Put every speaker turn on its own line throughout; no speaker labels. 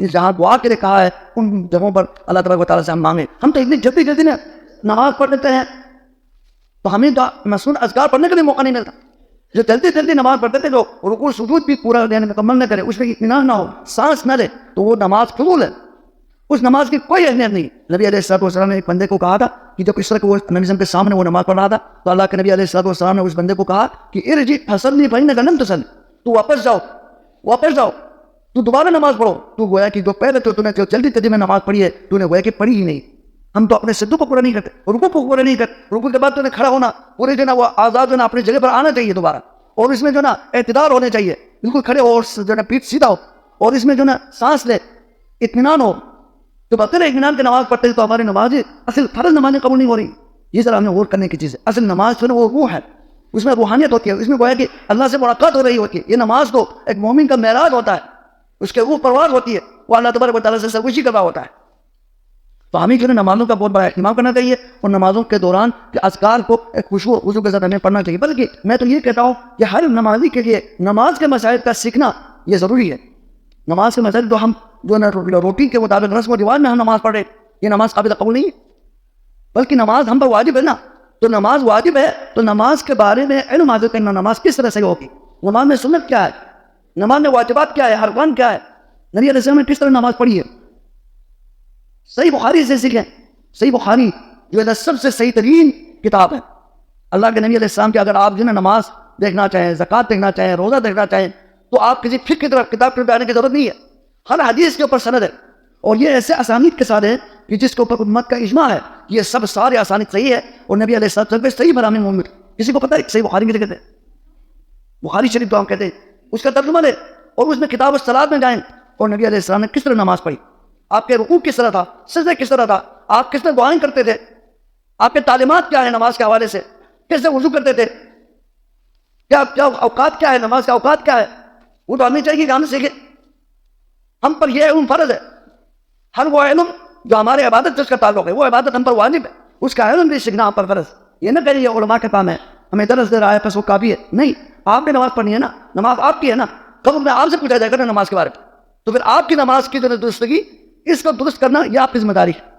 جہاں دعا کے لیے کہا ہے ان جگہوں پر اللہ تبارک و تعالیٰ سے ہم مانگیں. ہم تو اتنی جلدی جلدی نا نماز پڑھ لیتے ہیں تو ہمیں مسنون اذکار پڑھنے کا بھی موقع نہیں ملتا. جو جلدی جلدی نماز پڑھتے تھے جو رکوع سجود بھی پورا مکمل نہ کرے, اس میں اطمینان نہ ہو, سانس نہ لے, تو وہ نماز فضول ہے, اس نماز کی کوئی اہمیت نہیں. نبی علیہ الصلوۃ والسلام نے ایک بندے کو کہا تھا کہ جب اس طرح وہ نبی وسلم کے سامنے وہ نماز پڑھ رہا تھا تو اللہ کے نبی علیہ الصلوۃ والسلام نے اس بندے کو کہا کہ ارجع فصلی فإنک لم تصلی, تو واپس جاؤ, تو دوبارہ نماز پڑھو. تو گویا کہ جو پہلے تو نے جو جلدی جلدی میں نماز پڑھی ہے تو نے گویا کہ پڑھی ہی نہیں. ہم تو اپنے سجدوں کو پورا نہیں کرتے, رکوع کو پورا نہیں کرتے, رکوع کے بعد تو نے کھڑا ہونا پورے جو نا وہ آزاد جو نا اپنی جگہ پر آنا چاہیے دوبارہ, اور اس میں جو نا اعتدال ہونے چاہیے, بالکل کھڑے ہو اور جو نا پیٹھ سیدھا ہو, اور اس میں جو نا سانس لے, اطمینان ہو. تو بغیر اطمینان کی نماز پڑھتے تو ہماری نماز اصل فرض نمازیں قبول نہیں ہو رہی. یہ ذرا ہمیں غور کرنے کی چیز ہے. اصل نماز جو ہے وہ روح ہے, اس میں روحانیت ہوتی ہے, اس میں گویا کہ اللہ سے ملاقات ہو رہی ہوتی ہے. یہ نماز تو ایک مومن کا معراج ہوتا ہے, اس کے روح پرواز ہوتی ہے, وہ اللہ تبارک و تعالیٰ سے سرگوشی کر رہا ہوتا ہے. تو ہمیں جو ہے نمازوں کا بہت بڑا اہتمام کرنا چاہیے, اور نمازوں کے دوران کے اذکار کو ایک خشوع کے ساتھ ہمیں پڑھنا چاہیے. بلکہ میں تو یہ کہتا ہوں کہ ہر نمازی کے لیے نماز کے مسائل کا سیکھنا یہ ضروری ہے. نماز کے مسائل تو ہم جو نا روٹین کے مطابق رسم و رواج میں ہم نماز پڑھ رہے, یہ نماز قابل قبول نہیں ہے. بلکہ نماز ہم پر واجب ہے نا, تو نماز واجب ہے تو نماز کے بارے میں علم حاصل کرنا, نماز کس طرح سے ہوگی, نماز میں سنت کیا ہے, نماز میں واجبات کیا ہے, ارکان کیا ہے, نبی علیہ السلام نے کس طرح نماز پڑھی ہے. صحیح بخاری سے سیکھیں. صحیح بخاری جو ہے سب سے صحیح ترین کتاب ہے. اللہ کے نبی علیہ السلام کی اگر آپ جو ہے نماز دیکھنا چاہیں, زکوٰۃ دیکھنا چاہیں, روزہ دیکھنا چاہیں, تو آپ کسی فقہ کی طرف کتاب کی طرف آنے کی ضرورت نہیں ہے. ہر حدیث کے اوپر سند ہے, اور یہ ایسے اسانید کے ساتھ ہے کہ جس کے اوپر امت کا اجماع ہے کہ یہ سب سارے اسانید صحیح ہے, اور نبی علیہ السلام کے صحیح براہین مومن. کسی کو پتہ ہے صحیح بخاری کہتے ہیں, بخاری شریف تو ہم کہتے ہیں, اس کا ترجمہ لے اور اس میں کتاب الصلاۃ میں جائیں, اور نبی علیہ السلام نے کس طرح نماز پڑھی, آپ کے رکوع کس طرح تھا, سجدے کس طرح تھا, آپ کس طرح دعائیں کرتے تھے, آپ کے تعلیمات کیا ہیں نماز کے حوالے سے, کیسے وضو کرتے تھے, کیا اوقات کیا ہے, نماز کا اوقات کیا ہے, وہ تو ہمیں چاہیے کہ ہم سیکھیں. ہم پر یہ علم فرض ہے. ہر وہ علم جو ہمارے عبادت سے اس کا تعلق ہے, وہ عبادت ہم پر واجب ہے, اس کا علم بھی سیکھنا ہم پر فرض. یہ نہ کہیے علماء کے کام ہے, ہمیں درس دے رہا ہے بس وہ کافی ہے. نہیں, آپ نے نماز پڑھنی ہے نا, نماز آپ کی ہے نا. قبر میں آپ سے پوچھا جائے گا نا نماز کے بارے میں, تو پھر آپ کی نماز کی جو درستگی, اس کو درست کرنا یہ آپ کی ذمہ داری ہے.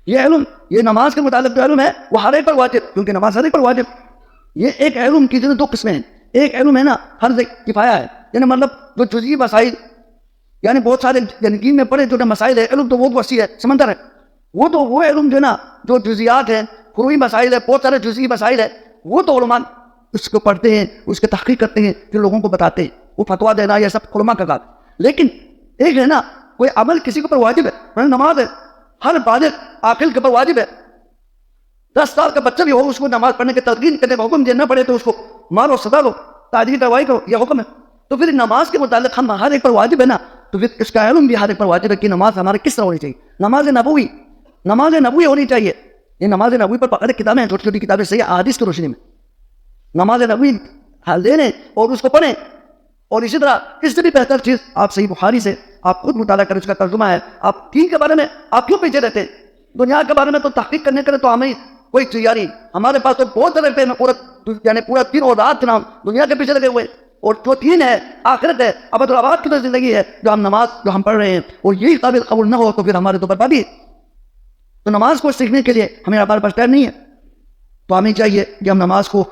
یہ علم, یہ نماز کے متعلق جو علم ہے وہ ہر ایک پر واجب, کیونکہ نماز ہر ایک پر واجب. یہ ایک علم کی جو دو قسمیں ہیں. ایک علم ہے نا فرض کفایہ ہے, یعنی مطلب جو جزئی مسائل, یعنی بہت سارے دین میں پڑھے جو مسائل ہے, علم تو وہ وسیع ہے, سمندر ہے. وہ علم جو ہے نا جو جزیات ہیں, فروعی مسائل ہے, بہت سارے جزئی مسائل ہے, وہ تو علماء اس کو پڑھتے ہیں, اس کے تحقیق کرتے ہیں, پھر لوگوں کو بتاتے ہیں. وہ فتویٰ دینا یہ سب علماء کا کام. لیکن ایک ہے نا کوئی عمل کسی کے اوپر واجب ہے, نماز ہے, ہر بالغ عاقل کے اوپر واجب ہے. 10 سال کا بچہ بھی ہو, اس کو نماز پڑھنے کی تلقین کرنے کا حکم دینا پڑے تو اس کو مارو, سزا دو, تعزیر کروائی کرو, یہ حکم ہے. تو پھر نماز کے متعلق ہم ہر ایک پر واجب ہے نا, تو پھر اس کا علم بھی ہر ایک پر واجب ہے کہ نماز ہمارے کس طرح ہونی چاہیے. نماز نبوی ہونی چاہیے. یہ نماز نبوی پر پکڑے کتابیں ہیں, چھوٹی چھوٹی کتابیں صحیح احادیث کی روشنی میں نماز نبوی حل دے لیں اور اس کو پڑھیں. اور اسی طرح اس سے بھی بہتر چیز آپ صحیح بخاری سے آپ خود مطالعہ کریں, اس کا ترجمہ ہے. آپ دین کے بارے میں آپ کیوں پیچھے رہتے ہیں, دنیا کے بارے میں تو تحقیق کرنے کے لیے تو ہمیں کوئی تیاری, ہمارے پاس تو بہت سارے پہ پورا دن اور رات ہم دنیا کے پیچھے لگے ہوئے. اور جو دین ہے, آخرت ہے, ابد الآباد کی تو زندگی ہے, جو ہم نماز جو ہم پڑھ رہے ہیں اور یہی قابل قبول نہ ہو تو پھر ہمارے تو بربادی ہے. تو نماز کو سیکھنے کے لیے ہمیں ہمارے پاس ٹائم نہیں ہے. تو ہمیں چاہیے کہ ہم نماز کو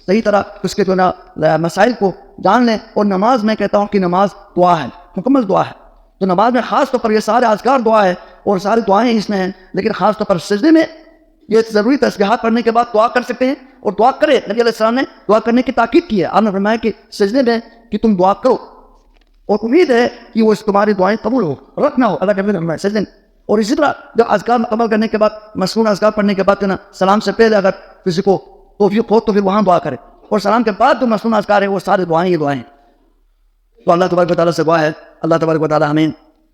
صحیح طرح اس کے جو نا مسائل کو جان لیں. اور نماز میں کہتا ہوں کہ نماز دعا ہے, مکمل دعا ہے. تو نماز میں خاص طور پر یہ سارے اذکار دعا ہے اور ساری دعائیں اس میں ہیں, لیکن خاص طور پر سجدے میں یہ ضروری تسبیحات پڑھنے کے بعد دعا کر سکتے ہیں, اور دعا کرے. نبی علیہ السلام نے دعا کرنے کی تاکید کی ہے. آپ نے فرمایا کہ سجدے میں کہ تم دعا کرو, اور امید ہے کہ وہ تمہاری دعائیں قبول ہو, رکھنا ہو اللہ کے فرمایا سجدے. اور اسی طرح جب اذکار مکمل کرنے کے بعد, مسنون اذکار پڑھنے کے بعد نا سلام سے پہلے اگر کسی کو توفیق ہو تو پھر وہاں دعا کرے, اور سلام کے بعد جو مسنون اذکار ہے وہ سارے دعائیں, یہ دعائیں. تو اللہ تبارک و تعالیٰ سے دعا ہے, اللہ تبارک و تعالیٰ ہمیں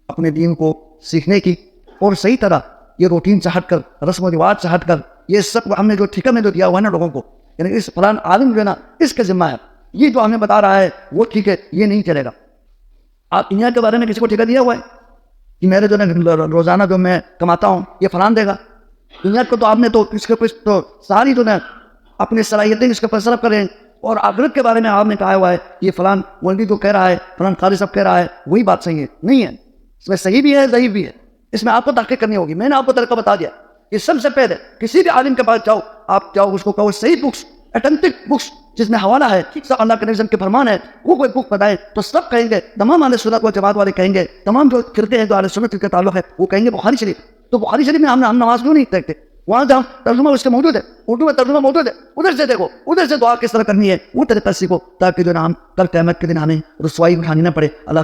اپنے دین کو سیکھنے کی اور صحیح طرح یہ روٹین سے ہٹ کر, رسم و رواج سے ہٹ کر, یہ سب ہم نے جو ٹھیکہ میں جو دیا ہوا ہے نا لوگوں کو, یعنی اس فلان عالم جو ہے نا اس کا ذمہ ہے, یہ جو ہمیں بتا رہا ہے وہ ٹھیک ہے, یہ نہیں چلے گا. آپ دنیا کے بارے میں کسی کو ٹھیکہ دیا ہوا ہے کہ میرے جو ہے روزانہ جو میں کماتا ہوں یہ فلان دے گا. دنیا کو تو آپ نے تو اس کے کچھ تو ساری جو ہے اپنی صلاحیتیں اس کے اوپر صرف کریں, اور آخرت کے بارے میں آپ نے کہا ہوا ہے یہ فلان مولوی جو کہہ رہا ہے, فلان قاری صاحب کہہ رہا ہے, وہی بات صحیح ہے. نہیں ہے, اس میں صحیح بھی ہے ضعیف بھی ہے, اس میں آپ کو تحقیق کرنی ہوگی. میں نے آپ کو طریقہ بتا دیا کہ سب سے پہلے کسی بھی عالم کے پاس جاؤ, آپ جاؤ اس کو کہو صحیح بکس, اتھینٹک بکس جس میں حوالہ ہے, سب اللہ کے نبی کے فرمان ہے, وہ کوئی بک بتائے تو سب کہیں گے, تمام اہل سنت و جماعت والے کہیں گے, تمام جو فرقے ہیں جو اہل سنت کے تعلق ہے وہ کہیں گے بخاری شریف. تو بخاری شریف میں ہم نماز کیوں نہیں دیکھتے؟ وہاں جاؤ ترجمہ اس کے موجود ہے, اردو میں ترجمہ موجود ہے, ادھر سے دیکھو, ادھر سے دعا کس طرح کرنی ہے وہ طریقہ سیکھو, تاکہ جو نا ہم کل قیامت کے دن ہمیں رسوائی اٹھانی نہ پڑے. اللہ